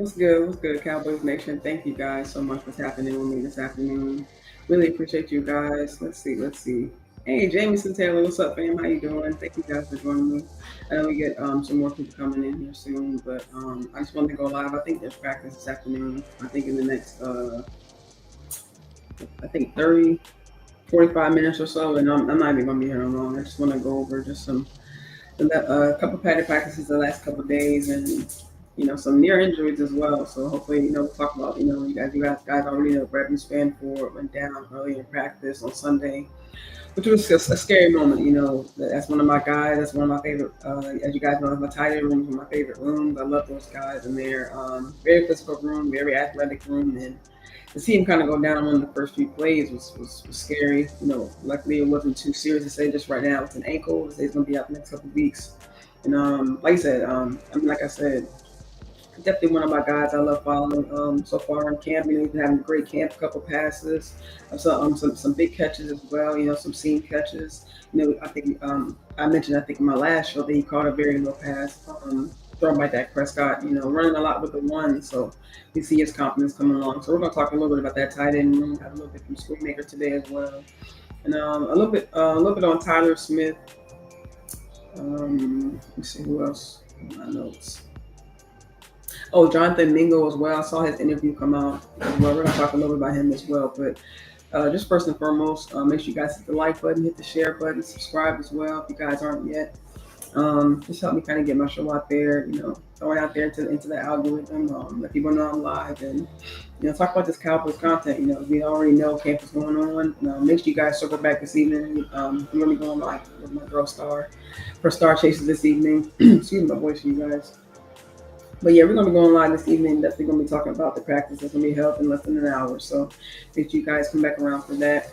What's good? What's good, Cowboys Nation? Thank you guys so much for tapping in with me this afternoon. Really appreciate you guys. Let's see. Hey, Jameson Taylor, what's up, fam? How you doing? Thank you guys for joining me. I know we get some more people coming in here soon, but I just wanted to go live. I think there's practice this afternoon. I think in the next, I think 30, 45 minutes or so, and I'm not even going to be here long. I just want to go over just a couple padded practices the last couple of days, and some near injuries as well. So hopefully, we'll talk about, you guys already know Bradley Spanford went down early in practice on Sunday, which was just a scary moment. That's one of my guys. That's one of my favorite. As you guys know, my tight end room is one of my favorite rooms. I love those guys, and they're very physical room, very athletic room, and to see him kind of go down on the first few plays was scary. Luckily it wasn't too serious to say just right now. It's an ankle. They say he's going to be out the next couple of weeks. And like I said, like I said, definitely one of my guys I love following so far in camp. He's been having a great camp, a couple passes, some big catches as well. Some seam catches. I think I think in my last show that he caught a very low pass thrown by Dak Prescott. Running a lot with the one, so we see his confidence coming along. So we're gonna talk a little bit about that tight end room. Got a little bit from Screenmaker today as well, and a little bit on Tyler Smith. Let me see who else in my notes. Oh, Jonathan Mingo as well. I saw his interview come out as well. We're going to talk a little bit about him as well. But just first and foremost, make sure you guys hit the like button, hit the share button, subscribe as well if you guys aren't yet. Just help me kind of get my show out there, throw it out there into the algorithm, let people know I'm live, and talk about this Cowboys content. We already know camp is going on. Make sure you guys circle back this evening. I'm going to be going live with my girl Star for Star Chases this evening. Excuse me, my voice for you guys. But yeah, we're going to be going live this evening. Definitely going to be talking about the practice that's going to be held in less than an hour. So make sure you guys come back around for that.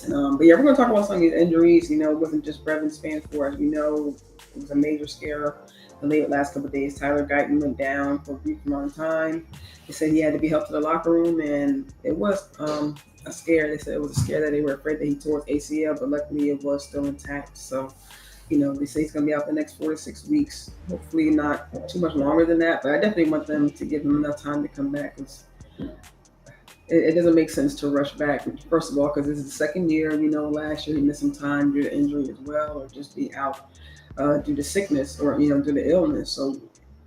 But yeah, we're going to talk about some of these injuries. It wasn't just Brevin Spanford. As we know, it was a major scare the last couple of days. Tyler Guyton went down for a brief amount of time. They said he had to be helped to the locker room, and it was a scare. They said it was a scare that they were afraid that he tore his ACL, but luckily it was still intact. So they say he's going to be out the next 4 to 6 weeks. Hopefully not too much longer than that, but I definitely want them to give him enough time to come back, because it doesn't make sense to rush back. First of all, because this is the second year. Last year he missed some time due to injury as well, or just be out due to sickness, or due to illness. So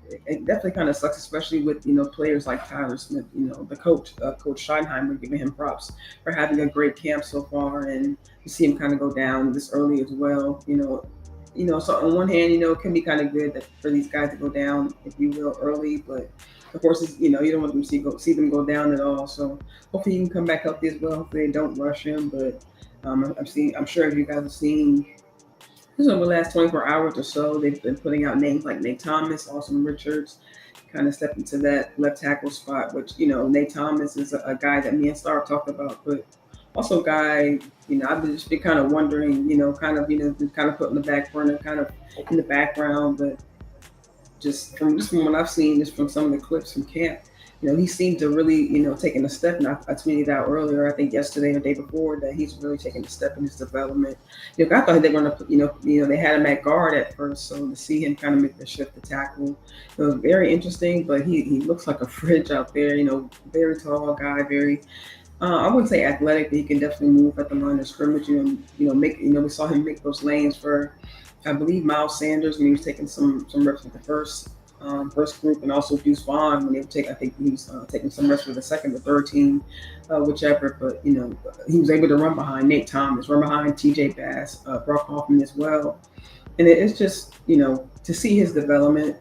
it definitely kind of sucks, especially with players like Tyler Smith. The coach, Coach Schottenheimer, giving him props for having a great camp so far, and to see him kind of go down this early as well. So on one hand, it can be kind of good for these guys to go down, if you will, early, but of course, you don't want them to see them go down at all. So hopefully he can come back healthy as well. Hopefully they don't rush him, but I'm sure as you guys have seen, just over the last 24 hours or so, they've been putting out names like Nate Thomas, Austin Richards, kind of stepped into that left tackle spot, which, Nate Thomas is a guy that me and Star talked about, but also a guy, I've just been kind of wondering, kind of put in the back burner, kind of in the background, but just from what I've seen, just from some of the clips from camp, he seemed to really, taking a step. And I tweeted out earlier, I think yesterday or the day before, that he's really taking a step in his development. I thought they were going to, they had him at guard at first, so to see him kind of make the shift to tackle, it was very interesting. But he looks like a fridge out there. Very tall guy, very. I wouldn't say athletic, but he can definitely move at the line of scrimmage. Make. We saw him make those lanes for, I believe, Miles Sanders when he was taking some reps with the first group, and also Deuce Vaughn when they were taking. I think he was taking some reps with the second or third team, whichever. But he was able to run behind Nate Thomas, run behind T.J. Bass, Brock Hoffman as well, and it's just to see his development.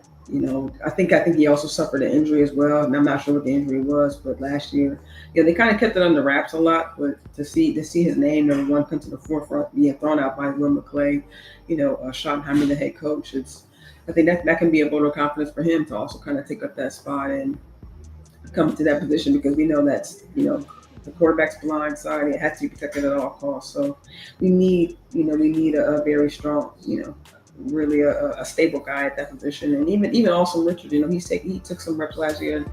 I think he also suffered an injury as well, and I'm not sure what the injury was. But last year, they kind of kept it under wraps a lot. But to see his name number one come to the forefront, being thrown out by Will McClay, Schottenheimer, the head coach, I think that can be a vote of confidence for him to also kind of take up that spot and come to that position, because we know that's the quarterback's blind side. It has to be protected at all costs. So we need a very strong really a stable guy at that position. And even also Richard, he took some reps last year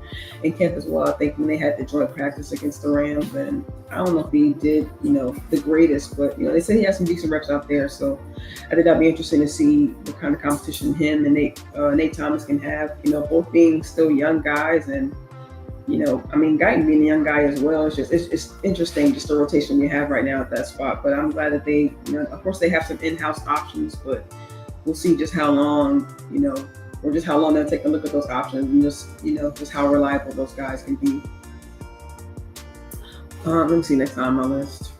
in camp as well. I think when they had the joint practice against the Rams, and I don't know if he did the greatest, but they said he had some decent reps out there. So I think that'd be interesting to see what kind of competition him and Nate Thomas can have. Both being still young guys, and I mean, Guyton being a young guy as well. It's interesting just the rotation we have right now at that spot. But I'm glad that of course they have some in-house options, but we'll see just how long, or just how long they'll take a look at those options and just how reliable those guys can be. Let me see next on my list.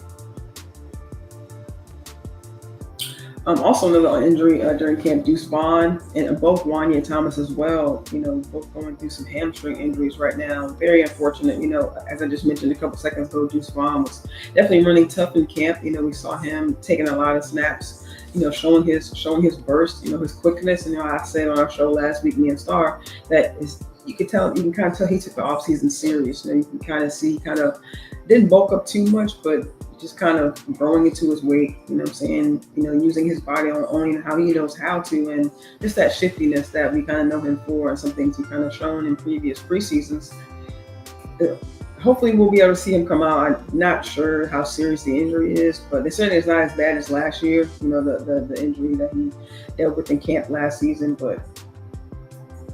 Also another injury during camp, Deuce Vaughn and both Wanya and Thomas as well. Both going through some hamstring injuries right now. Very unfortunate. As I just mentioned a couple seconds ago, Deuce Vaughn was definitely running tough in camp. We saw him taking a lot of snaps. Showing his burst. His quickness. I said on our show last week, me and Star, that is you can kind of tell he took the offseason serious. You can kind of see didn't bulk up too much, but just kind of growing into his weight, what I'm saying, using his body only how he knows how to, and just that shiftiness that we kind of know him for, and some things he kind of shown in previous preseasons. Hopefully we'll be able to see him come out. I'm not sure how serious the injury is, but it certainly is not as bad as last year, the injury that he dealt with in camp last season, but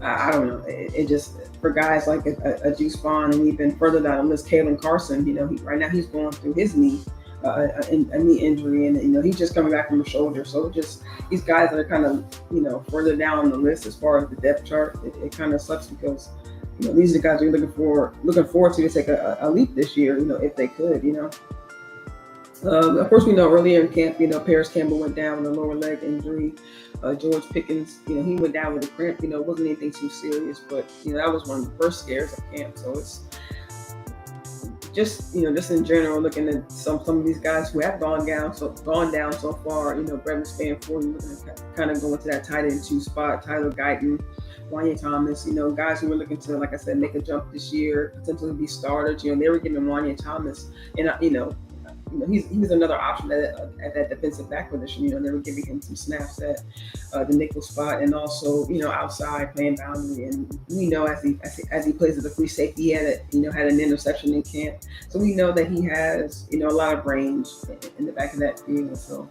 I don't know. It just, for guys like a Deuce Vaughn, and even further down the list, Kalen Carson, right now he's going through his knee, a knee injury, and he's just coming back from a shoulder. So just these guys that are kind of, further down on the list as far as the depth chart, it kind of sucks because, these are the guys we're looking forward to take a leap this year, if they could, Of course, we know earlier in camp, Paris Campbell went down with a lower leg injury. George Pickens, he went down with a cramp. It wasn't anything too serious, but that was one of the first scares of camp. So it's just in general, looking at some of these guys who have gone down so far. Brevin Spanford looking to kind of go into that tight end 2 spot. Tyler Guyton, Wanya Thomas, guys who were looking to, like I said, make a jump this year, potentially be starters. They were giving Wanya Thomas, and he was another option at that defensive back position. They were giving him some snaps at the nickel spot, and also outside playing boundary. And we know as he plays as a free safety, he had an interception in camp, so we know that he has a lot of range in the back of that field. So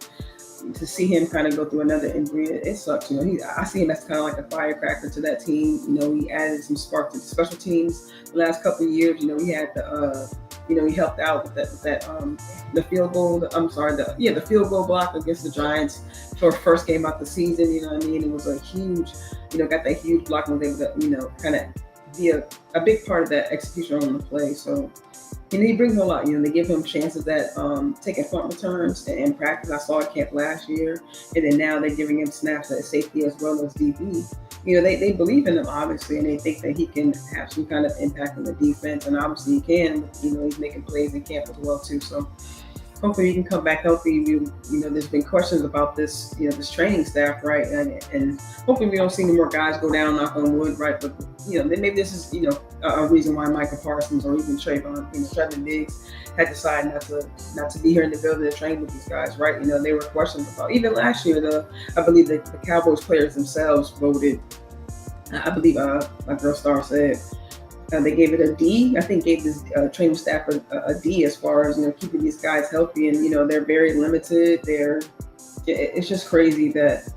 to see him kind of go through another injury, it sucks. I see him as kind of like a firecracker to that team. He added some spark to the special teams the last couple of years. He had he helped out with the field goal. The field goal block against the Giants for first game out the season. It was a huge, got that huge block and was able to, kind of be a big part of that execution on the play. So, he brings a lot. They give him chances at taking punt returns in practice. I saw at camp last year, and then now they're giving him snaps at safety as well as DB. They believe in him, obviously, and they think that he can have some kind of impact on the defense, and obviously he can. He's making plays in camp as well too. So hopefully he can come back healthy. There's been questions about this, this training staff, right? And hopefully we don't see any more guys go down, knock on wood, right? But maybe this is a reason why Micah Parsons or even Trevin Diggs had decided not to be here in the building to train with these guys, right? They were questions about, even last year. I believe the Cowboys players themselves voted. I believe my girl Star said. They gave it a D. I think gave this training staff a D as far as keeping these guys healthy, and they're very limited. It's just crazy that.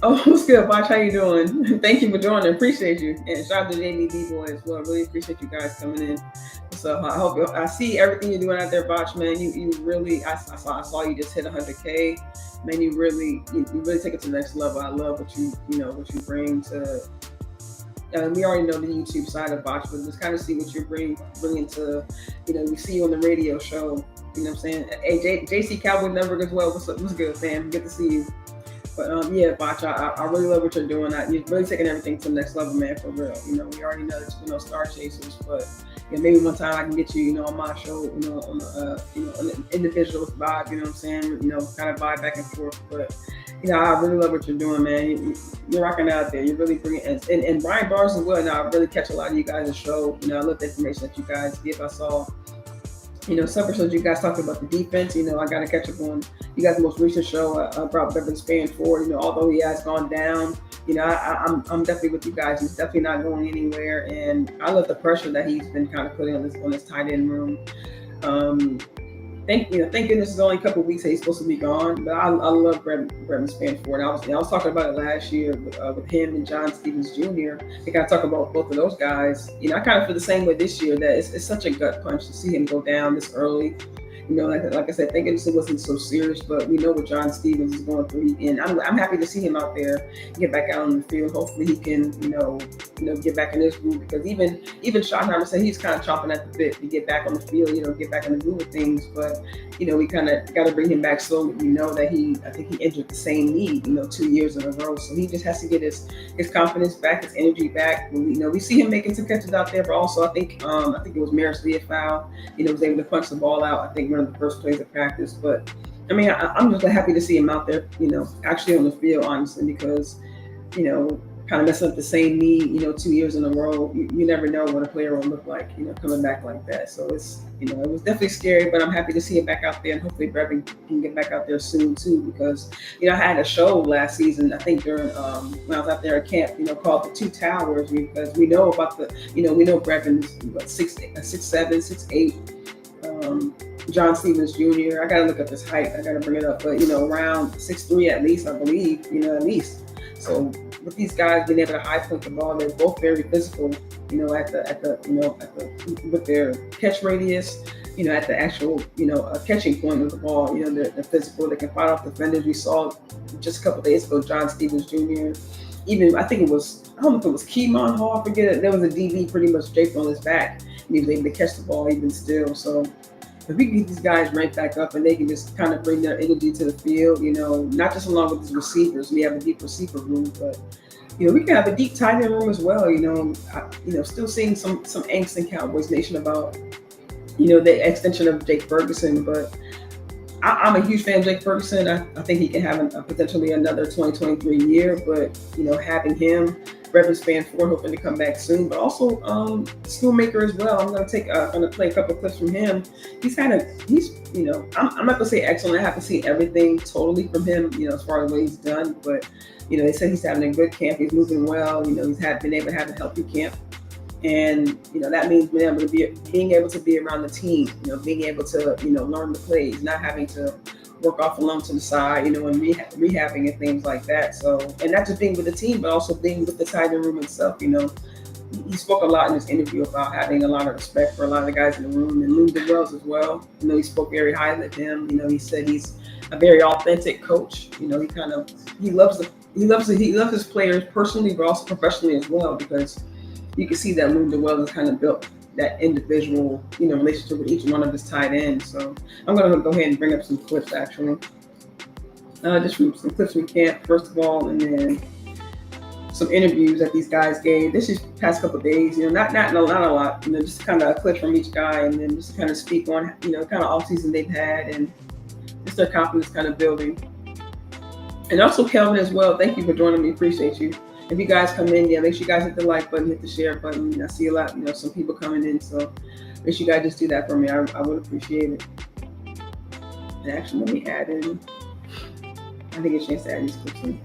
Oh, what's good, Botch? How you doing? Thank you for joining. Appreciate you, and shout out to Jamie D-Boy as well. Really appreciate you guys coming in. So I hope I see everything you're doing out there, Botch. Man, you really. I saw you just hit 100K. Man, you really take it to the next level. I love what you bring to. We already know the YouTube side of Botch, but just kind of see what you're bringing to, we see you on the radio show, what I'm saying? Hey, JC Cowboy Number as well. What's good, fam? Good to see you. But yeah, Botch, I really love what you're doing. You're really taking everything to the next level, man, for real. We already know that you're star chasers, but maybe one time I can get you, on my show, on the individual vibe, what I'm saying? Kind of vibe back and forth. But I really love what you're doing, man. You're rocking out there. You're really bringing and Brian Bars as well. Now I really catch a lot of you guys' show. I love the information that you guys give. I saw, some episodes you guys talked about the defense. I got to catch up on you guys' most recent show about Brevin Spanford. Although he has gone down, I'm definitely with you guys. He's definitely not going anywhere, and I love the pressure that he's been kind of putting on this tight end room. thank goodness it's only a couple of weeks that he's supposed to be gone. But I love Brevin Spanford. I was talking about it last year with him and John Stevens Jr. I kind of talk about both of those guys. I kind of feel the same way this year that it's such a gut punch to see him go down this early. Like I said, thank goodness it wasn't so serious, but we know what John Stevens is going through, and I'm happy to see him out there, get back out on the field. Hopefully he can, get back in this groove, because even Schottenheimer said he's kind of chomping at the bit to get back on the field, get back in the groove of things. But we kind of got to bring him back slowly. We know that I think he injured the same knee, 2 years in a row, so he just has to get his confidence back, his energy back. We see him making some catches out there, but also I think it was Maris Leofow, was able to punch the ball out. I think one of the first plays of practice. But I mean, I'm just happy to see him out there, actually on the field, honestly, because kind of messing up the same knee, 2 years in a row. You never know what a player will look like, coming back like that. So it's, it was definitely scary, but I'm happy to see him back out there, and hopefully Brevin can get back out there soon too, because, I had a show last season, I think during, when I was out there at camp, called The Two Towers, because we know about we know Brevin's 6'7", 6'8". John Stevens Jr. I gotta look up his height. I gotta bring it up, but around 6'3" at least, I believe. At least. So with these guys being able to high point the ball, they're both very physical. With their catch radius. At the actual catching point of the ball. They're physical. They can fight off defenders. We saw just a couple of days ago John Stevens Jr. Even I don't know if it was Keemon Hall. I forget it. There was a DB pretty much draped on his back, and he was able to catch the ball even still. So if we can get these guys ranked back up and they can just kind of bring their energy to the field, not just along with these receivers, we have a deep receiver room, but we can have a deep tight end room as well. Still seeing some angst in Cowboys Nation about the extension of Jake Ferguson, but I'm a huge fan of Jake Ferguson. I think he can have potentially another 2023 year, but having him, Brevin Spanford hoping to come back soon, but also Schoonmaker as well. I'm gonna play a couple of clips from him. I'm not gonna say excellent. I haven't seen everything totally from him, as far as what he's done, but they said he's having a good camp. He's moving well. He's been able to have a healthy camp. And that means being able to be around the team, being able to learn the plays, not having to work off alone to the side, and rehabbing and things like that. So, and not just being with the team, but also being with the tight end room itself. He spoke a lot in his interview about having a lot of respect for a lot of the guys in the room, and Lou Wells as well. He spoke very highly of him. He said he's a very authentic coach. He loves his players personally, but also professionally as well, because you can see that Lou Wells has kind of built that individual, relationship with each one of his tight ends. So I'm going to go ahead and bring up some clips, actually. Just from some clips from camp, first of all, and then some interviews that these guys gave. This is past couple of days, not a lot, just kind of a clip from each guy, and then just kind of speak on, kind of off season they've had, and just their confidence kind of building. And also Kelvin as well. Thank you for joining me. Appreciate you. If you guys come in, make sure you guys hit the like button, hit the share button. I see a lot, some people coming in, so make sure you guys just do that for me. I would appreciate it. And actually, let me add in. I think it's a chance to add these clips in.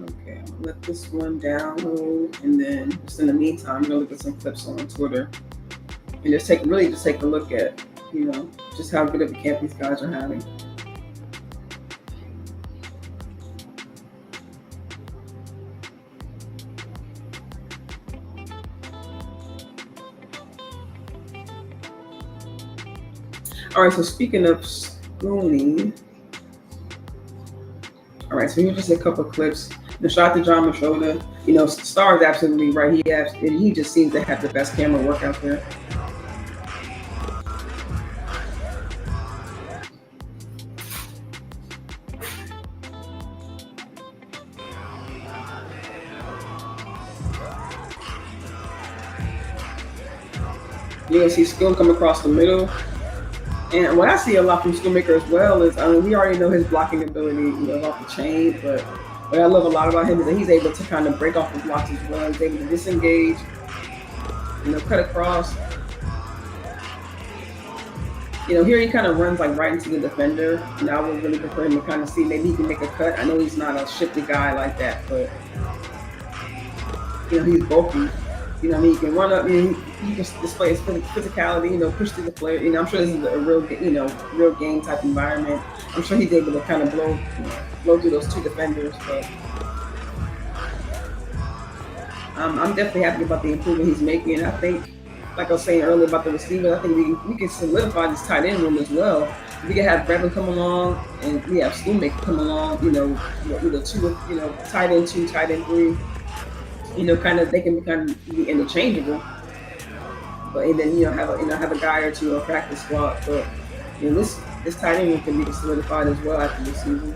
Okay, I'm gonna let this one download, and then just in the meantime, I'm gonna look at some clips on Twitter and just take a look at, just how good of a camp these guys are having. All right, so speaking of Spoonie, all right, so here's just a couple of clips. Shout out to John Machota. Star is absolutely right. He just seems to have the best camera work out there. You can see Skill come across the middle. And what I see a lot from Schoonmaker as well is, we already know his blocking ability, off the chain, but what I love a lot about him is that he's able to kind of break off the blocks as well. He's able to disengage, cut across. Here he kind of runs like right into the defender. I would really prefer him to kind of see maybe he can make a cut. I know he's not a shifty guy like that, but he's bulky. He can run up. He can display his physicality. Push through the player. I'm sure this is a real game type environment. I'm sure he's able to kind of blow through those two defenders. But I'm definitely happy about the improvement he's making. And I think, like I was saying earlier about the receivers, I think we can solidify this tight end room as well. We can have Brevin come along, and we have Schoolmaker come along. Either two, tight end 2, tight end 3. Kind of they can kind of be interchangeable. But and then have a guy or two on practice squad. But this tight end room can be solidified as well after this season.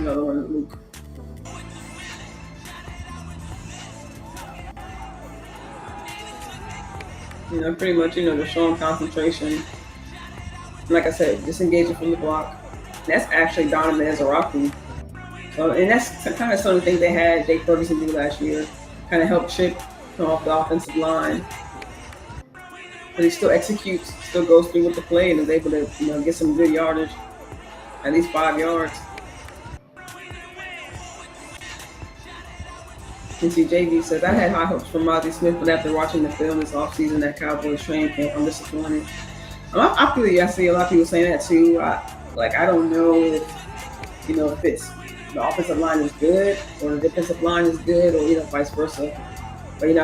Another one, Luke. Pretty much, just showing concentration. Like I said, disengaging from the block. That's actually Donovan Ezaraku. And that's kind of some of the things they had Jake Ferguson do last year. Kind of help Chip come off the offensive line. But he still executes, still goes through with the play, and is able to get some good yardage, at least 5 yards. And see, JV says, I had high hopes for Mozzie Smith, but after watching the film this offseason at Cowboys training camp, I'm disappointed. I feel you. I see a lot of people saying that too. I don't know if it's the offensive line is good or the defensive line is good or vice versa. But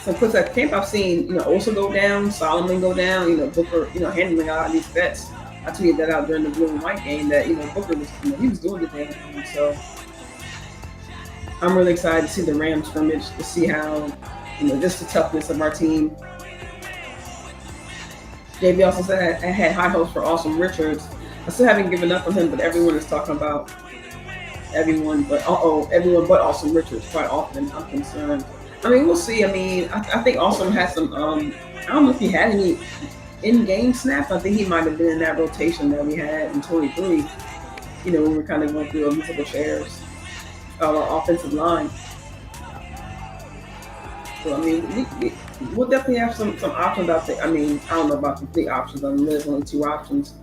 some clips at camp I've seen also go down, Solomon go down, Booker handling a lot of these vets. I tweeted that out during the blue and white game that Booker was he was doing the thing. So I'm really excited to see the Rams scrimmage to see how just the toughness of our team. JB also said I had high hopes for Awesome Richards. I still haven't given up on him, but everyone is talking about everyone but Awesome Richards quite often. I'm concerned. We'll see. I think Awesome has some. I don't know if he had any in-game snaps. I think he might have been in that rotation that we had in 23. When we were kind of going through a musical chairs of our offensive line. So we'll definitely have some options out there. I don't know about complete options. There's only 2 options.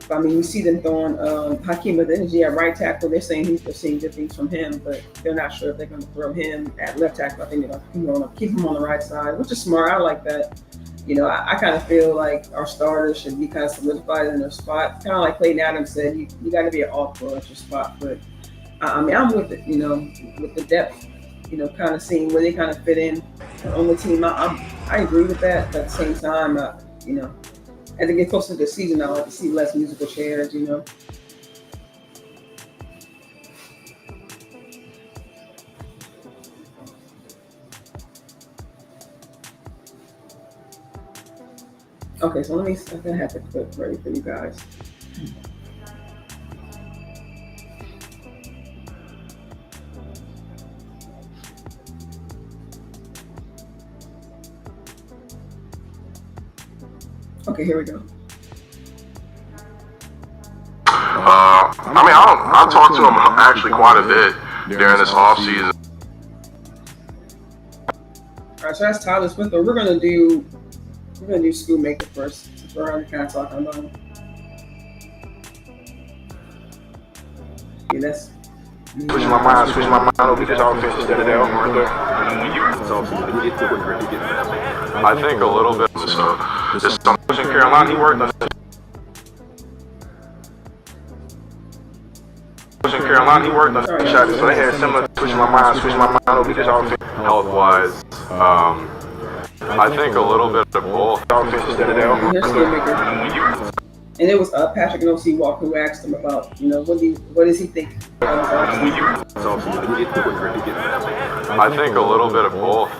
But you see them throwing Hakeem Adeniji at right tackle. They're saying they're seeing good things from him, but they're not sure if they're going to throw him at left tackle. I think they're going to keep him on the right side, which is smart. I like that. I kind of feel like our starters should be kind of solidified in their spot. Kind of like Clayton Adams said, you got to be an all-pro at your spot. But I'm with it. With the depth. Kind of seeing where they kind of fit in on the team. I agree with that. But at the same time, as it gets closer to the season, I like to see less musical chairs. Okay, so I have the clip ready for you guys. Okay, here we go. I talked to him actually quite a bit during this off season. All right, so that's Tyler Smith, but we're gonna do Schoolmaker first. So we're already kind of talking about him. Yeah, that's. Switch my mind over this offense instead of that right there. I think a little bit. So this in Carolina, he worked. In Carolina, he worked on shots, so they had similar switch my mind over this offense. Health wise, I think a little bit of both offense instead of that. And it was Patrick and O.C. Walker who asked him about, what does he think? I think a little bit of both.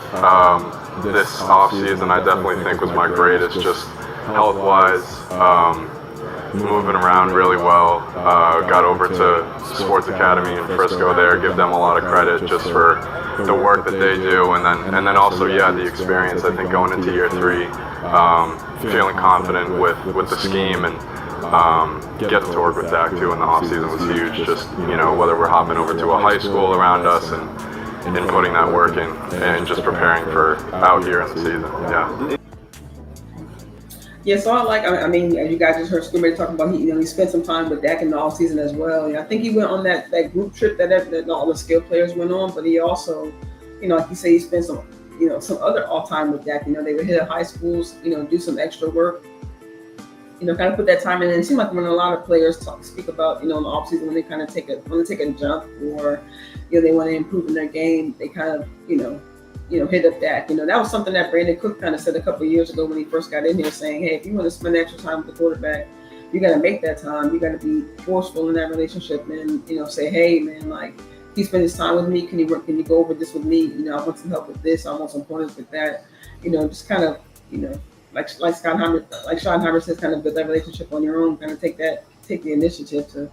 This offseason, I definitely think was my greatest, just health-wise, moving around really well. Got over to Sports Academy in Frisco there, give them a lot of credit just for the work that they do, and then also, the experience, I think, going into year 3, feeling confident with the scheme and Getting to work with Dak too in the offseason was huge. Just, whether we're hopping over to a high school around us and putting that work in and just preparing for out here in the season. Yeah. Yeah, so I mean, as you guys just heard Scooby talking about, he spent some time with Dak in the offseason as well. I think he went on that group trip that all the skill players went on, but he also, like you say, he spent some other off time with Dak. They would hit at high schools, do some extra work, kind of put that time in. And it seemed like when a lot of players speak about, in the offseason, when they kind of take a jump or, they want to improve in their game, they kind of, hit up Dak. That was something that Brandon Cook kind of said a couple of years ago when he first got in here, saying, hey, if you want to spend extra time with the quarterback, you got to make that time. You got to be forceful in that relationship and, say, hey, man, like, he spent his time with me. Can you go over this with me? I want some help with this. I want some pointers with that. Just kind of, like Sean Heimer says, kind of build that relationship on your own. Kind of take the initiative to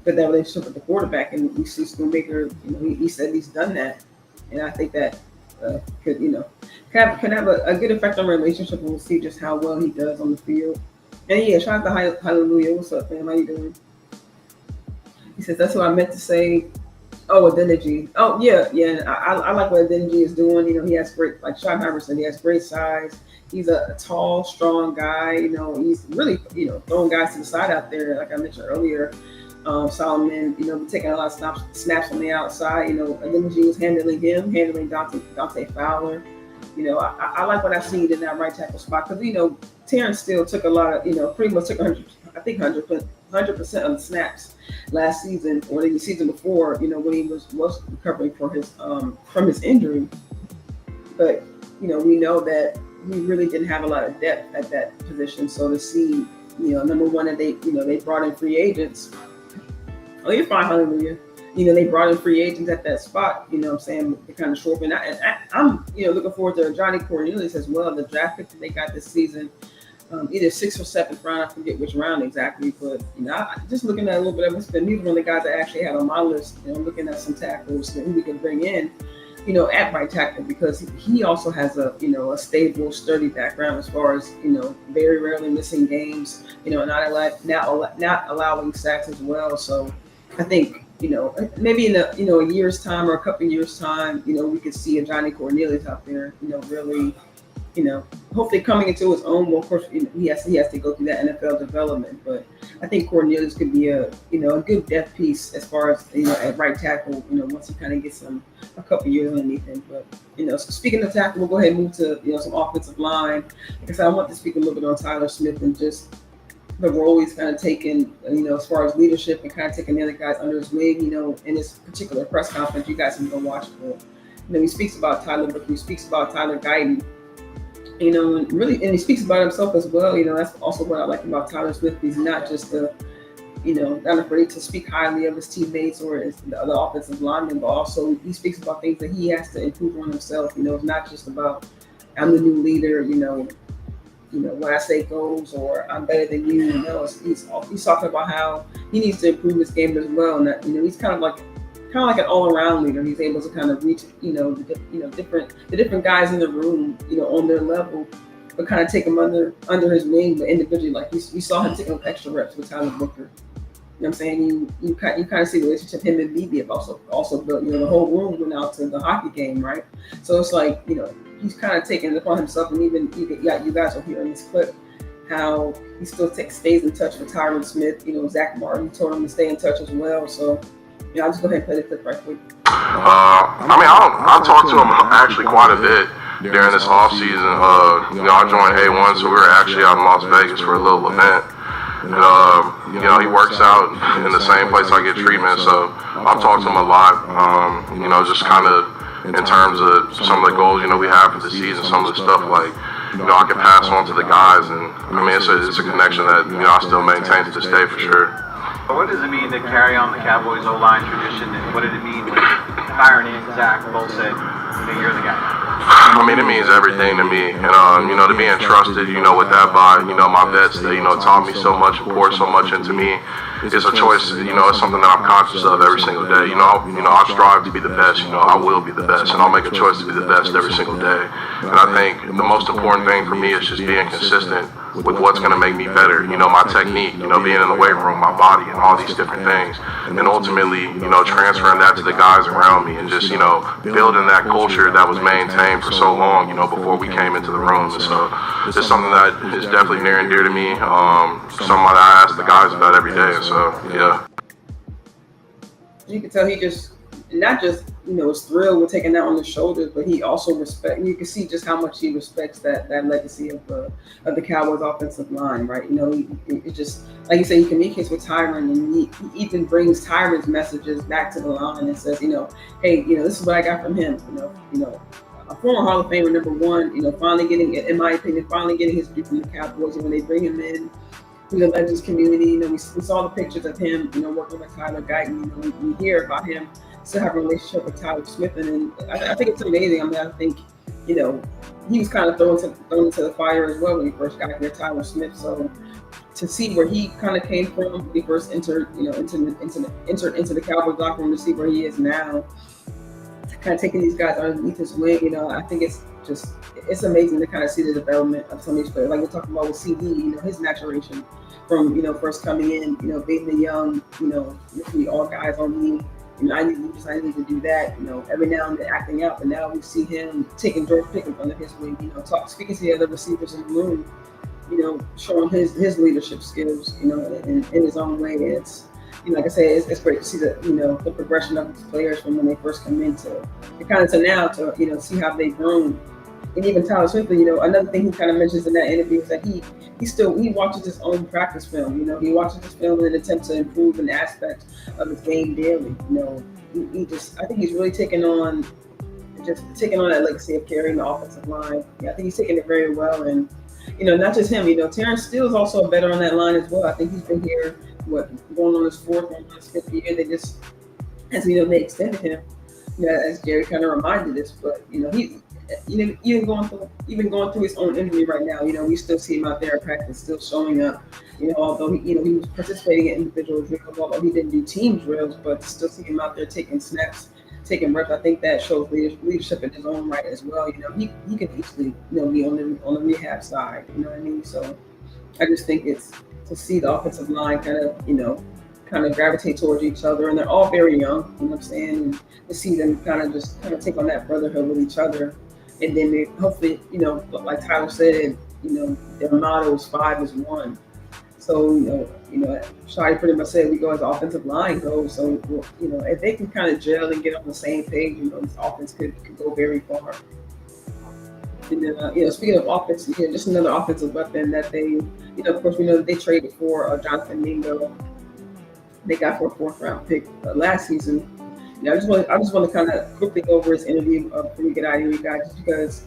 build that relationship with the quarterback. And we see Schoonmaker, he said he's done that, and I think that could have a good effect on our relationship, and we'll see just how well he does on the field. And yeah, shout out to Hallelujah. What's up, man? How you doing? He says that's what I meant to say. Oh, Adeniji. Oh, yeah. I like what Adeniji is doing. He has great, like Sean Heimer said, he has great size. He's a tall, strong guy. He's really, throwing guys to the side out there, like I mentioned earlier. Solomon, taking a lot of snaps on the outside. Adeniji was handling Dante Fowler. I like what I seen in that right tackle spot because, Terrence still took a lot of, pretty much took 100% of the snaps last season or the season before, when he was recovering from his injury. But, we know that we really didn't have a lot of depth at that position. So to see, number one, that they brought in free agents. Oh, you're fine, Hallelujah. They brought in free agents at that spot, what I'm saying, to kind of shore up. And I'm, looking forward to Johnny Cornelius as well, the draft pick that they got this season. Either 6th or 7th round, I forget which round exactly, but I just looking at a little bit of it. He's one of the guys I actually had on my list. Looking at some tackles who we can bring in, at right tackle, because he also has a stable, sturdy background as far as very rarely missing games, not allowing sacks as well. So I think maybe in a year's time or a couple of years' time, we could see a Johnny Cornelius out there, really. Hopefully coming into his own. Well, of course, he has to go through that NFL development. But I think Cornelius could be a good depth piece as far as at right tackle. Once he kind of gets a couple years underneath him. But so speaking of tackle, we'll go ahead and move to some offensive line. Like I said, I want to speak a little bit on Tyler Smith and just the role he's kind of taken, as far as leadership and kind of taking the other guys under his wing. In this particular press conference, you guys can go watch it. He speaks about Tyler, but he speaks about Tyler Guyton. And he speaks about himself as well. That's also what I like about Tyler Smith. He's not just not afraid to speak highly of his teammates or the other offensive linemen, but also he speaks about things that he has to improve on himself. It's not just about I'm the new leader. What I say goes, or I'm better than you. He's talking about how he needs to improve his game as well, and that he's kind of like an all-around leader. He's able to kind of reach, the different guys in the room, on their level, but kind of take them under his wing, but individually. Like we saw him taking extra reps with Tyler Booker. I'm saying? You kind of see the relationship him and BB have also built. The whole room went out to the hockey game, right? So it's like, he's kind of taking it upon himself, and even you guys will hear in this clip how he still stays in touch with Tyron Smith. Zach Martin told him to stay in touch as well. So. I'll just go ahead and play the clip right quick. I talked to him actually quite a bit during this off season. I joined A1, so we were actually out in Las Vegas for a little event. And, he works out in the same place I get treatment, so I've talked to him a lot, just kind of in terms of some of the goals, we have for the season, some of the stuff like, I can pass on to the guys, and it's a connection that, I still maintain to this day for sure. What does it mean to carry on the Cowboys O-line tradition, and what did it mean when Tyron and Zach both said, you're the guy? It means everything to me, and to be entrusted, with that by, my vets that, taught me so much and poured so much into me. It's a choice, it's something that I'm conscious of every single day. I strive to be the best, I will be the best, and I'll make a choice to be the best every single day. And I think the most important thing for me is just being consistent with what's going to make me better. My technique, being in the weight room, my body, and all these different things. And ultimately, transferring that to the guys around me and just, building that culture that was maintained for so long, before we came into the room. And so it's something that is definitely near and dear to me. Something that I ask the guys about every day. So, yeah. You can tell he just not just is thrilled with taking that on his shoulders, but he also respect. You can see just how much he respects that legacy of the Cowboys offensive line, right? It just like you say, he communicates with Tyron, and he even brings Tyron's messages back to the line and says, hey, this is what I got from him. A former Hall of Famer, number one, finally getting, in my opinion, finally getting his due from the Cowboys, and when they bring him in through the Legends community, we saw the pictures of him, working with Tyler Guyton. We hear about him still have a relationship with Tyler Smith, and I think it's amazing. I think, he was kind of thrown into the fire as well when he first got here, Tyler Smith. So to see where he kind of came from when he first entered, into the Cowboys locker room, to see where he is now, kind of taking these guys underneath his wing, I think it's amazing to kind of see the development of some of these players. Like we're talking about with CD, his maturation from, first coming in, being the young, literally all guys on me. I need to do that, every now and then acting out. But now we see him taking George Pickens under his wing, speaking to the other receivers in the room, showing his leadership skills, in his own way. It's, like I said, it's great to see the progression of these players from when they first come in to kind of to now to, see how they've grown. And even Tyler Smith, another thing he kind of mentions in that interview is that he watches his own practice film. He watches his film in an attempt to improve an aspect of his game daily. I think he's really taking on that legacy of carrying the offensive line. I think he's taking it very well. And, not just him, Terrence Steele is also a better on that line as well. I think he's been here, going on his fourth, going on his fifth year. They just, as they extended him, as Jerry kind of reminded us, but, even going through his own injury right now, we still see him out there at practice, still showing up. Although he was participating in individual drills, although he didn't do team drills, but still see him out there taking snaps, taking reps. I think that shows leadership in his own right as well. He can easily be on the rehab side. You know what I mean? So I just think it's to see the offensive line kind of gravitate towards each other, and they're all very young. You know what I'm saying? And to see them kind of take on that brotherhood with each other. And then they hopefully, like Tyler said, their motto is 5 is 1. So, Shadi pretty much said we go as the offensive line goes. So, if they can kind of gel and get on the same page, this offense could go very far. And then, speaking of offense, just another offensive weapon that they, of course, we know that they traded for Jonathan Mingo. They got for a 4th round pick last season. I just want to kind of quickly go over his interview before we get out of here, you guys, just because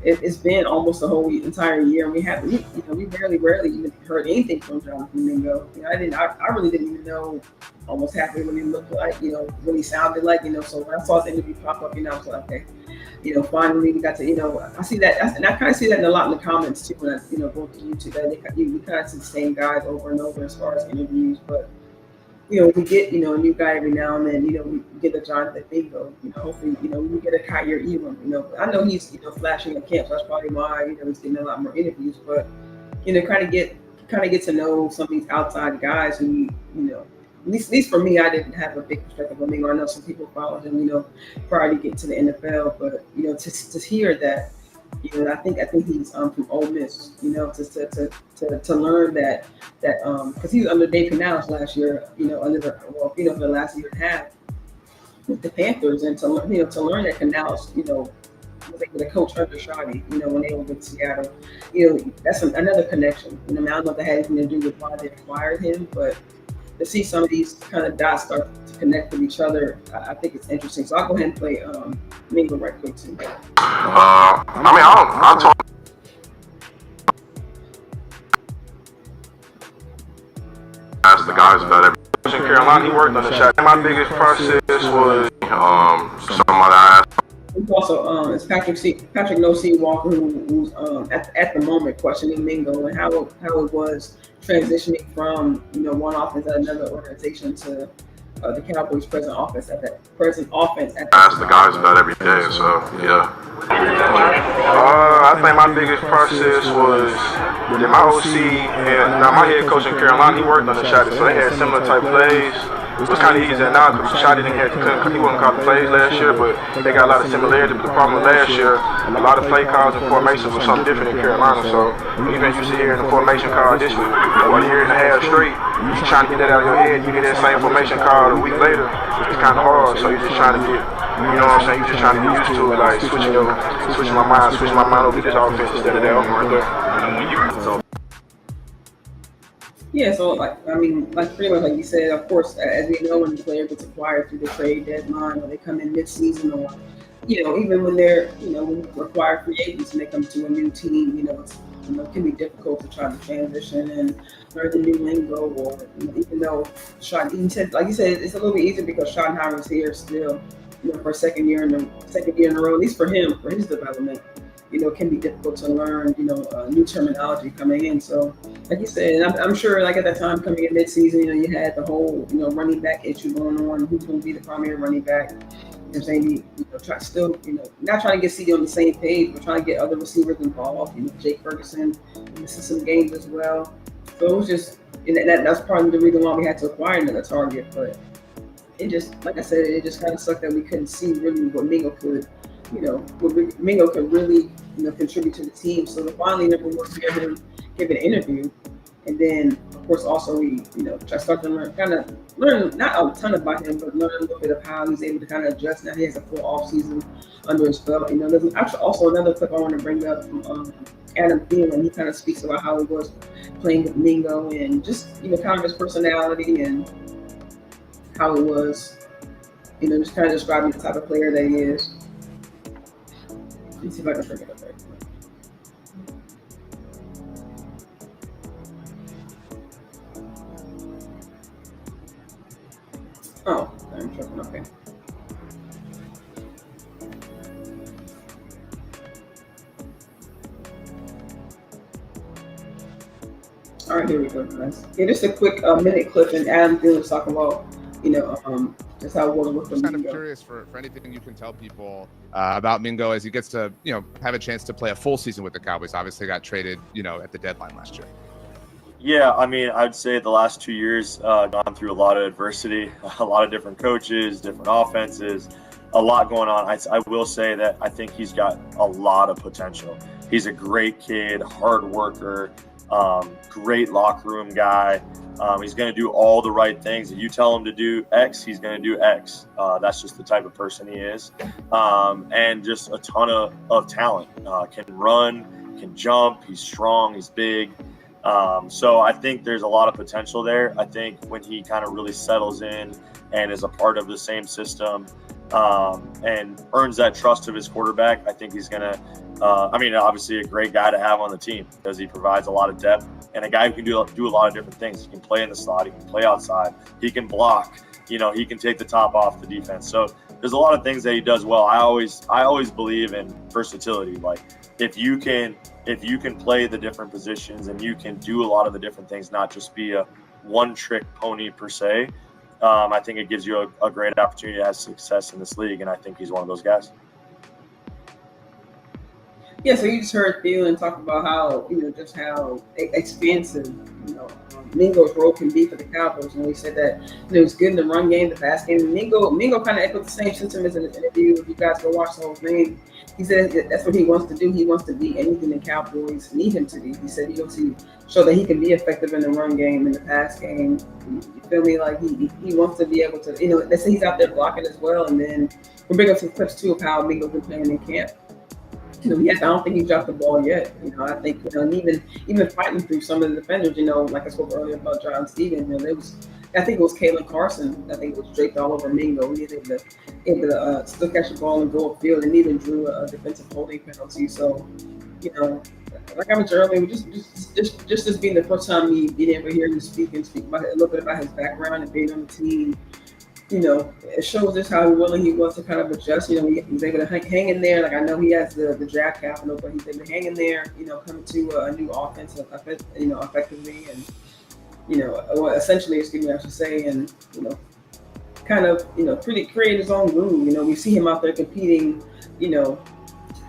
it's been almost a whole entire year, and we rarely even heard anything from Jonathan Mingo. I really didn't even know almost halfway what he looked like, what he sounded like, So when I saw his interview pop up, I was like, okay, finally we got to, I see that, and I kind of see that a lot in the comments too when I, go to YouTube. That we kind of see the same guys over and over as far as interviews, but. We get, a new guy every now and then, we get a Jonathan Mingo, hopefully, we get a Kyer Elam, I know he's, flashing at camp, so that's probably why, he's getting a lot more interviews, but, kind of get to know some of these outside guys who, at least for me, I didn't have a big perspective on Mingo. I know some people followed him, prior to getting to the NFL, but, to hear that, I think he's from Ole Miss, to learn that because he was under Dave Canales last year, for the last year and a half with the Panthers, and to learn that Canales, was able to coach under Shadi, when they were with Seattle, that's another connection. I don't know if that had anything to do with why they acquired him, but to see some of these kind of dots start to connect with each other, I think it's interesting. So I'll go ahead and play Mingo right quick too. I'll talk. Ask the guys about it. In Carolina, he worked on the shot. My biggest process was somebody I asked. Also, it's Patrick No C Walker who's at the moment questioning Mingo and how it was transitioning from one offense at another organization to the Cowboys' present offense at that Ask the time. guys about every day. So yeah. I think my biggest process was that my OC and now my head coach in Carolina, he worked on the Shotty, so they had similar type plays. It was kind of easy now because Shotty didn't have he wasn't calling plays last year, but they got a lot of similarity. But the problem with last year, a lot of play calls and formations were something different in Carolina. So even you see hearing the formation call this week, or a year and a half straight, you trying to get that out of your head, you get that same formation call a week later, it's kind of hard. So you're just trying to get, you know what I'm saying? You're just trying to get used to it, like switching my mind over to this offense instead of that offense right there. So Yeah, so like pretty much like you said, of course, as we know, when the player gets acquired through the trade deadline, or they come in mid-season, or even when they're when required free agents and they come to a new team, it can be difficult to try to transition and learn the new lingo, or even though like you said, it's a little bit easier because Schottenheimer's here still, for second year in a row, at least for him, for his development. It can be difficult to learn, new terminology coming in. So, like you said, and I'm sure, like at that time coming in mid-season, you had the whole, running back issue going on. Who's going to be the primary running back? There's maybe, not trying to get CD on the same page, but trying to get other receivers involved. Jake Ferguson missing some games as well. So it was just, and that's part of the reason why we had to acquire another target. But it just, like I said, it just kind of sucked that we couldn't see really what Mingo could Mingo could really, contribute to the team. So we finally never was to give an interview. And then, of course, also we, I started to learn not a ton about him, but learn a little bit of how he's able to kind of adjust. Now he has a full off season under his belt. There's actually also another clip I want to bring up from Adam Thielen. He kind of speaks about how he was playing with Mingo and just, kind of his personality and how it was, just kind of describing the type of player that he is. Let's see if I can bring it up there. Oh, I'm tripping. Okay. All right, here we go, guys. Yeah, just a quick minute clip, and Adam Thielen was talking about, just how it was with the I'm kind of Mingo. curious for anything you can tell people about Mingo as he gets to, have a chance to play a full season with the Cowboys. Obviously got traded, at the deadline last year. Yeah, I mean, I'd say the last 2 years gone through a lot of adversity, a lot of different coaches, different offenses, a lot going on. I will say that I think he's got a lot of potential. He's a great kid, hard worker, great locker room guy. He's going to do all the right things. If you tell him to do X, he's going to do X. That's just the type of person he is. And just a ton of talent. Can run, can jump. He's strong. He's big. So I think there's a lot of potential there. I think when he kind of really settles in and is a part of the same system and earns that trust of his quarterback, I think he's going to obviously a great guy to have on the team because he provides a lot of depth and a guy who can do a lot of different things. He can play in the slot. He can play outside. He can block. He can take the top off the defense. So there's a lot of things that he does well. I always believe in versatility. Like if you can play the different positions and you can do a lot of the different things, not just be a one-trick pony per se, I think it gives you a great opportunity to have success in this league, and I think he's one of those guys. Yeah, so you just heard Thielen talk about how, just how expansive, Mingo's role can be for the Cowboys. And we said that, he's good in the run game, the pass game. Mingo kind of echoed the same sentiments in his interview. If you guys go watch the whole thing, he said that's what he wants to do. He wants to be anything the Cowboys need him to be. He said he wants to show that he can be effective in the run game, in the pass game. You feel me? Like he wants to be able to, let's say he's out there blocking as well. And then we'll bring up some clips too of how Mingo's been playing in camp. I don't think he dropped the ball yet. I think, and even fighting through some of the defenders, like I spoke earlier about John Stevens, I think it was Kalen Carson. I think it was draped all over Mingo. He was able to still catch the ball and go upfield, and even drew a defensive holding penalty. So, like I mentioned earlier, just this being the first time me being able to hear him speak about a little bit about his background and being on the team. It shows us how willing he was to kind of adjust. He was able to hang in there. Like I know he has the draft capital, but he's able to hang in there. Coming to a new offense, effectively, and essentially, excuse me, I should say, and kind of, pretty create his own groove. We see him out there competing, you know,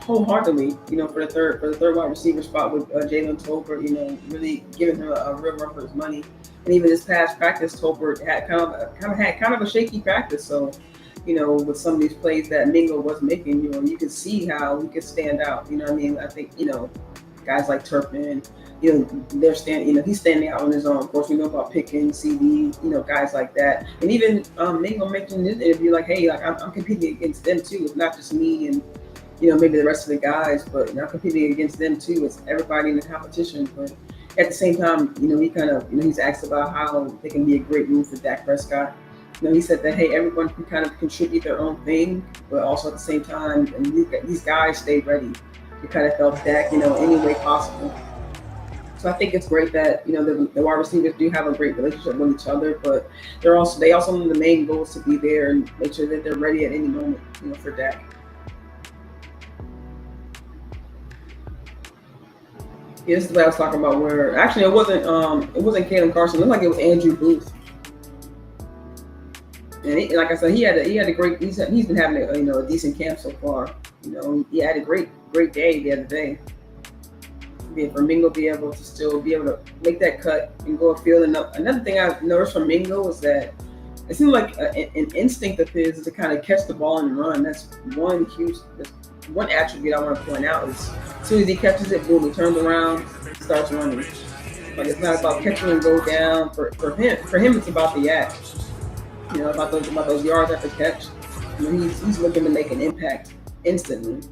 wholeheartedly, for the third wide receiver spot with Jalen Tolbert, really giving him a real run for his money. And even this past practice, Tolbert had kind of a shaky practice. So, with some of these plays that Mingo was making, you can see how he could stand out. You know what I mean? I think, guys like Turpin, they're standing, he's standing out on his own. Of course, we know about Pickens, CD, guys like that. And even Mingo mentioned in his interview, like, hey, like I'm competing against them too. It's not just me and, maybe the rest of the guys, but I'm competing against them too. It's everybody in the competition. But at the same time, he kind of, he's asked about how they can be a great move for Dak Prescott. He said that, hey, everyone can kind of contribute their own thing, but also at the same time, and these guys stay ready to kind of help Dak, any way possible. So I think it's great that, the wide receivers do have a great relationship with each other, but they also know the main goal is to be there and make sure that they're ready at any moment, for Dak. Yeah, this is what I was talking about. Where actually it wasn't Kalen Carson. It looked like it was Andrew Booth. And like I said, he had a great. He's been having a decent camp so far. He had a great day the other day. For Mingo be able to make that cut and go field. And another thing I noticed from Mingo is that it seems like an instinct of his is to kind of catch the ball and run. That's one attribute I want to point out is as soon as he catches it, boom, he turns around, starts running. Like it's not about catching and go down. For him, it's about the act. About those yards after catch. He's looking to make an impact instantly.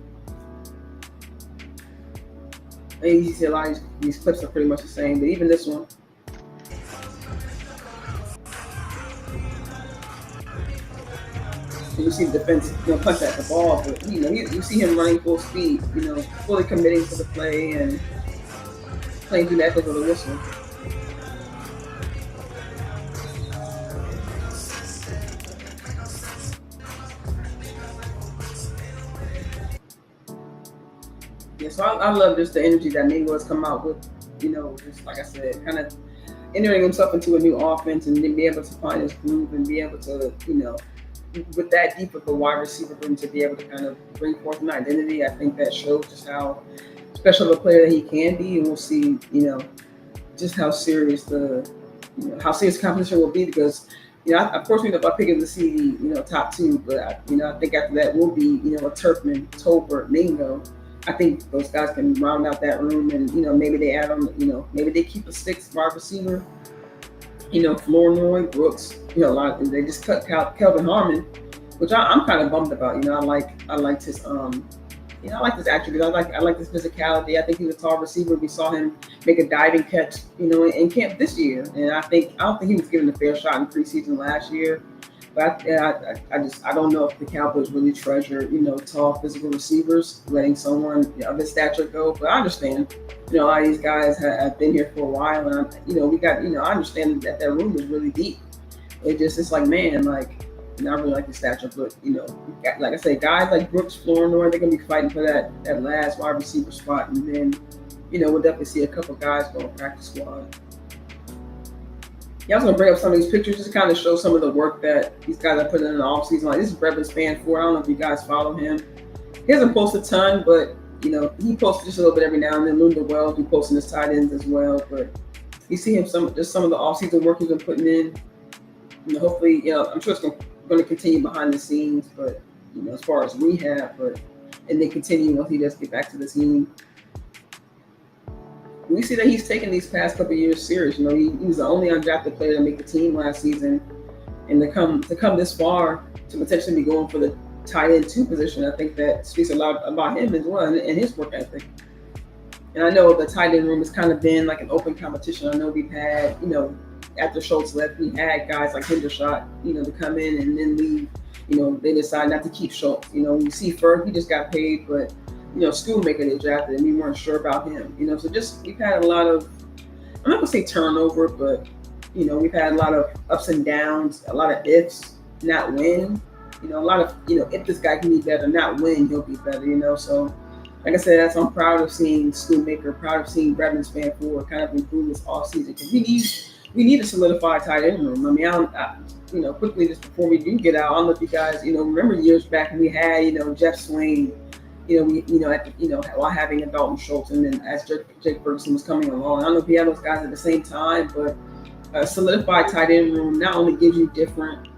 And you see a lot of these clips are pretty much the same, but even this one. You see the defense, punch at the ball, but you see him running full speed, fully committing to the play and playing through the echoes of the whistle. Yeah, so I love just the energy that Mingo has come out with, just like I said, kind of entering himself into a new offense and then be able to find his groove and be able to, with that deep of a wide receiver room to be able to kind of bring forth an identity. I think that shows just how special of a player that he can be, and we'll see, just how serious how serious competition will be because, of course we know about picking the CD, top two, but I think after that will be, a Turpin, Tolbert, Mingo. I think those guys can round out that room, and maybe they add on, maybe they keep a sixth wide receiver. Flournoy, Brooks, they just cut Kelvin Harmon, which I'm kind of bummed about. I liked his I like this attribute. I like this physicality. I think he's a tall receiver. We saw him make a diving catch, in camp this year, and I don't think he was given a fair shot in preseason last year. But I don't know if the Cowboys really treasure, tall physical receivers, letting someone of his stature go. But I understand, a lot of these guys have been here for a while, and I understand that room is really deep. It's like, man, like, I really like the stature, but like I say, guys like Brooks, Flournoy, they're gonna be fighting for that last wide receiver spot, and then, we'll definitely see a couple guys go on practice squad. Yeah, I was gonna bring up some of these pictures just to kind of show some of the work that these guys have put in the offseason. Like this is Brevin Spanford. I don't know if you guys follow him. He hasn't posted a ton, but he posts just a little bit every now and then. Lunda Wells be posting his tight ends as well. But you see him some of the offseason work he's been putting in. Hopefully, I'm sure it's going to continue behind the scenes, but as far as rehab, and then continue once he does get back to the team. We see that he's taken these past couple of years serious. He was the only undrafted player to make the team last season, and to come this far to potentially be going for the tight end 2 position, I think that speaks a lot about him as well and his work ethic. And I know the tight end room has kind of been like an open competition. I know we've had, after Schultz left, we had guys like Hendershot, to come in and then leave. They decided not to keep Schultz. You see Ferg, he just got paid, but Schoonmaker they drafted, and we weren't sure about him. So just we've had a lot of, I'm not gonna say turnover, but we've had a lot of ups and downs, a lot of ifs, not when. A lot of if this guy can be better, not when he'll be better. So like I said, I'm proud of seeing Schoonmaker, proud of seeing Brevin Spanford kind of improve this offseason because we need we need a solidified tight end room. I mean, quickly just before we do get out, I don't know if you guys, remember years back when we had, Jeff Swain, while having a Dalton Schultz, and then as Jake Ferguson was coming along. I don't know if we had those guys at the same time, but a solidified tight end room not only gives you different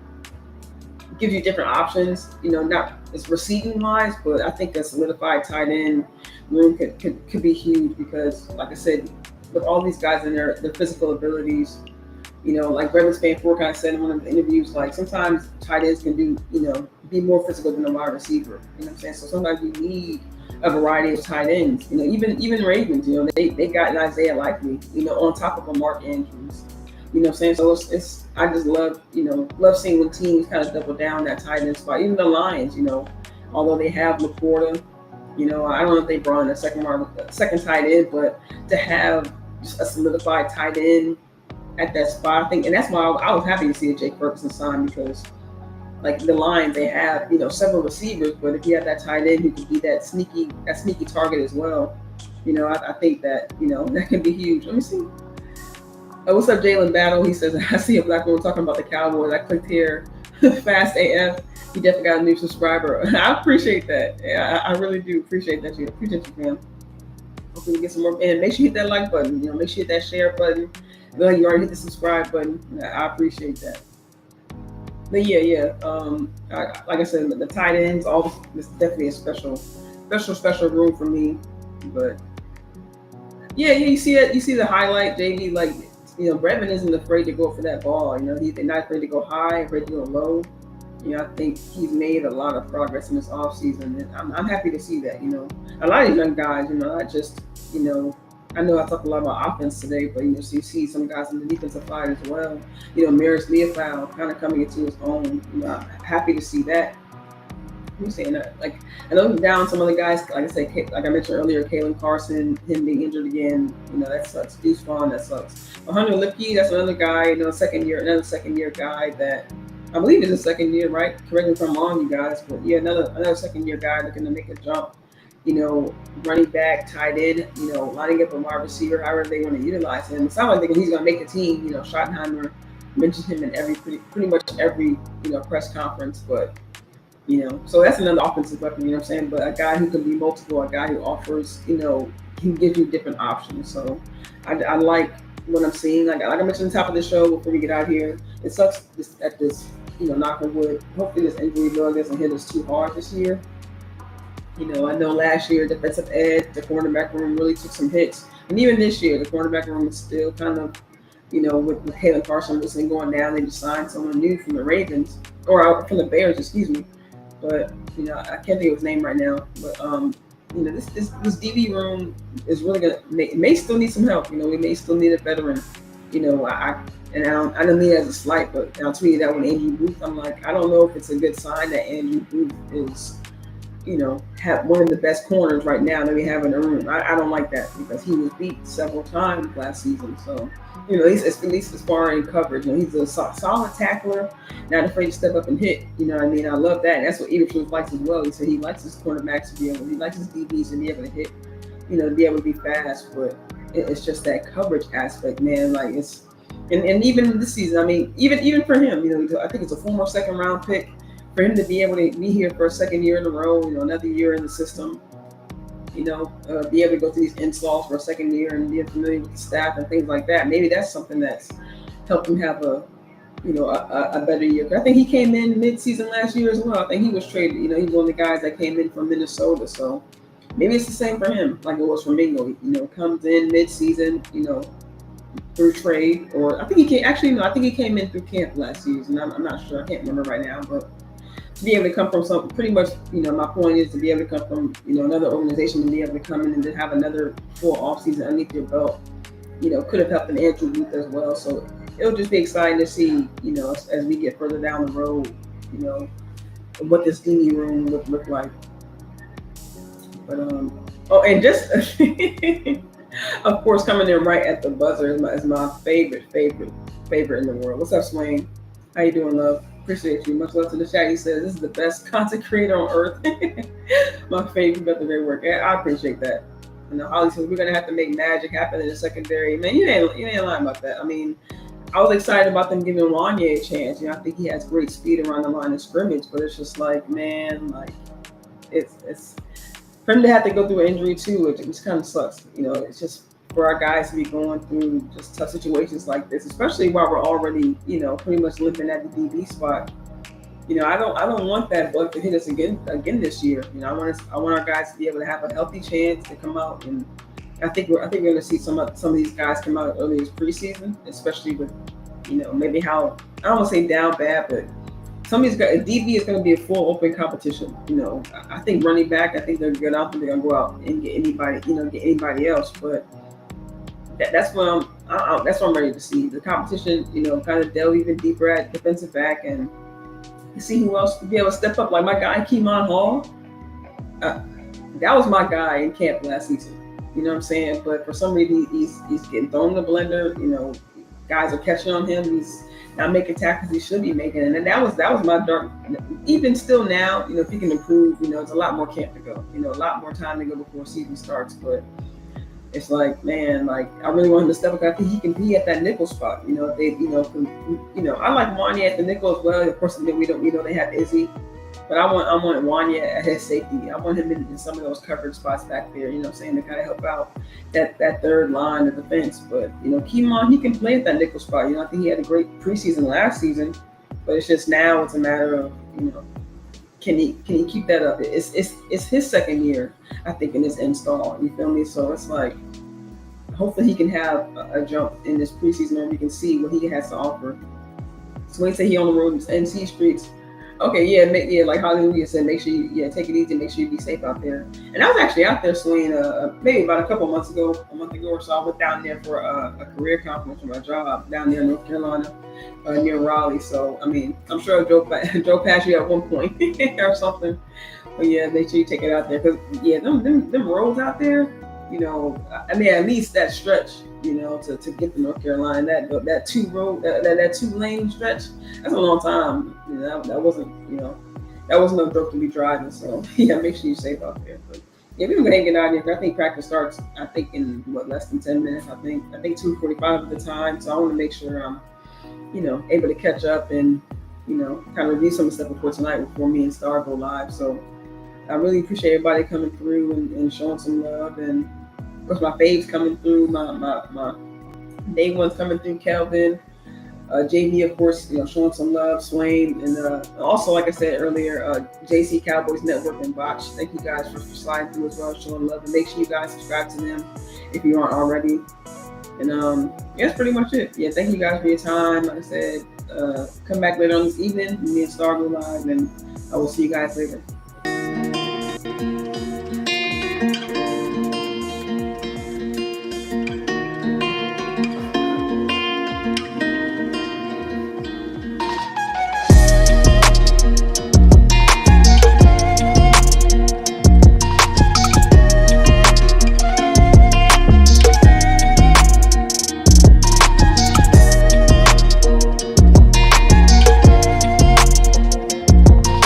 options, not as receiving wise, but I think a solidified tight end room could be huge because, like I said, with all these guys and their physical abilities, like Ravens fan 4 kind of said in one of the interviews, like sometimes tight ends can do, be more physical than a wide receiver. You know what I'm saying? So sometimes you need a variety of tight ends. Even Ravens, they got an Isaiah Likely, on top of a Mark Andrews. You know what I'm saying? So it's I just love seeing when teams kind of double down that tight end spot. Even the Lions, although they have Laporta, I don't know if they brought in a second tight end, but to have just a solidified tight end at that spot, I think, and that's why I was happy to see a Jake Ferguson sign because, like the Lions, they have several receivers, but if you have that tight end who can be that sneaky target as well, I think that that can be huge. Let me see. What's up, Jalen Battle? He says, I see a black woman talking about the Cowboys. I clicked here. Fast AF. You definitely got a new subscriber. I appreciate that. Yeah, I really do appreciate that. Appreciate you, man. Hopefully we get some more. And make sure you hit that like button. Make sure you hit that share button. Well, you already hit the subscribe button. I appreciate that. But yeah. Like I said, the tight ends, it's definitely a special room for me. But yeah, you see it. You see the highlight, JD. Like, Brevin isn't afraid to go for that ball. He's not afraid to go high, afraid to go low. I think he's made a lot of progress in this offseason, and I'm happy to see that. A lot of these young guys, not just, I know I talked a lot about offense today, but so you see some guys on the defensive side as well. Maris Leofau kind of coming into his own. I'm happy to see that. I'm saying that, like, I know down some other guys, like I said, like I mentioned earlier, Kalen Carson, him being injured again, that sucks. Deuce Vaughn, that sucks. Hunter Lipke, that's another guy, another second year guy that I believe is a second year, right? Correct me if I'm wrong, you guys, but yeah, another second year guy looking to make a jump. Running back, tight end, lining up a wide receiver, however they want to utilize him. It sounds like he's going to make the team. Schottenheimer mentioned him in pretty much every press conference, but. So that's another offensive weapon, what I'm saying? But a guy who can be multiple, a guy who offers, he can give you different options. So I like what I'm seeing. Like I mentioned at the top of the show before we get out here, it sucks at this, knock on wood. Hopefully this injury bug doesn't hit us too hard this year. I know last year, defensive edge, the cornerback room really took some hits. And even this year, the cornerback room is still kind of, with Kalen Carson going down, they just signed someone new from the Ravens, or from the Bears, excuse me. But I can't think of his name right now. But this DB room is really gonna may still need some help. We may still need a veteran. I don't mean it as a slight, but I'll tell you that when Andrew Booth, I'm like, I don't know if it's a good sign that Andrew Booth is, have one of the best corners right now that we have in the room. I don't like that because he was beat several times last season. So. He's at least as far in coverage. He's a solid tackler, not afraid to step up and hit. You know what I mean? I love that. And that's what Eberflus likes as well. He said he likes his cornerbacks to be able, he likes his DBs to be able to hit, to be able to be fast. But it's just that coverage aspect, man. Like and even this season, I mean, even for him, I think it's a former second round pick for him to be able to be here for a second year in a row. Another year in the system. Be able to go through these installs for a second year and be familiar with the staff and things like that. Maybe that's something that's helped him have a better year. I think he came in mid-season last year as well. I think he was traded. He was one of the guys that came in from Minnesota. So maybe it's the same for him, like it was for Mingo. Comes in mid-season, through trade, or I think he came. Actually, no, I think he came in through camp last season. I'm not sure. I can't remember right now, but. To be able to come from something, pretty much, my point is to be able to come from, another organization and be able to come in and to have another full offseason underneath your belt, could have helped an Andrew Booth as well. So it'll just be exciting to see, as we get further down the road, what this DB room would look like. But, and just, of course, coming in right at the buzzer is my favorite in the world. What's up, Swain? How you doing, love? Appreciate you. Much love to the chat. He says this is the best content creator on earth. My favorite, but the great work. I appreciate that. Holly says we're gonna have to make magic happen in the secondary. Man, you ain't lying about that. I mean, I was excited about them giving Wanye a chance. I think he has great speed around the line of scrimmage, but it's just like, man, like it's for him to have to go through an injury too. It just kind of sucks. It's just for our guys to be going through just tough situations like this, especially while we're already, pretty much limping at the DB spot. I don't want that bug to hit us again this year. I want our guys to be able to have a healthy chance to come out, and I think we're going to see some of these guys come out early as preseason, especially with maybe how, I don't want to say down bad, but some of these guys, DB is going to be a full open competition. I think running back, I think they're good. I don't think they're going to go out and get anybody else, but that's what I'm ready to see. The competition, kind of delve even deeper at defensive back and see who else to be able to step up. Like my guy, Keemon Hall, that was my guy in camp last season. You know what I'm saying? But for some reason, he's getting thrown in the blender. Guys are catching on him. He's not making tackles he should be making. And that was my dark. Even still now, if he can improve, it's a lot more camp to go. A lot more time to go before season starts. But it's like, man, like I really want him to step up. I think he can be at that nickel spot. If they, I like Wanye at the nickel as well. Of course, we don't. They have Izzy. But I want Wanye at his safety. I want him in some of those coverage spots back there, to kind of help out that third line of defense. But, Keemon, he can play at that nickel spot. I think he had a great preseason last season. But it's just now it's a matter of, can he keep that up? It's his second year, I think, in this install. You feel me? So it's like, hopefully he can have a jump in this preseason where we can see what he has to offer. So when he say he on the road in NC streets, okay, yeah, like Hallelujah said, make sure you take it easy, make sure you be safe out there. And I was actually out there, Swain, maybe about a month ago or so. I went down there for a career conference for my job down there in North Carolina, near Raleigh. So, I mean, I'm sure I drove past you at one point or something. But yeah, make sure you take it out there. Because, yeah, them roads out there, I mean, at least that stretch, to get to North Carolina, that two lane stretch, that's a long time. That wasn't no joke to be driving. So yeah, make sure you're safe out there. But yeah, we're gonna hang it out here. I think practice starts, I think, in less than 10 minutes. I think 2:45 at the time. So I want to make sure I'm, able to catch up and, kind of review some of the stuff before tonight before me and Star go live. So I really appreciate everybody coming through and showing some love. And of course, my faves coming through, my day ones coming through, Kelvin, JB, of course, showing some love, Swain, and also, like I said earlier, JC Cowboys Network and Botch. Thank you guys for sliding through as well, showing love, and make sure you guys subscribe to them if you aren't already. And that's pretty much it. Yeah, thank you guys for your time. Like I said, come back later on this evening. Me and Star go live, and I will see you guys later.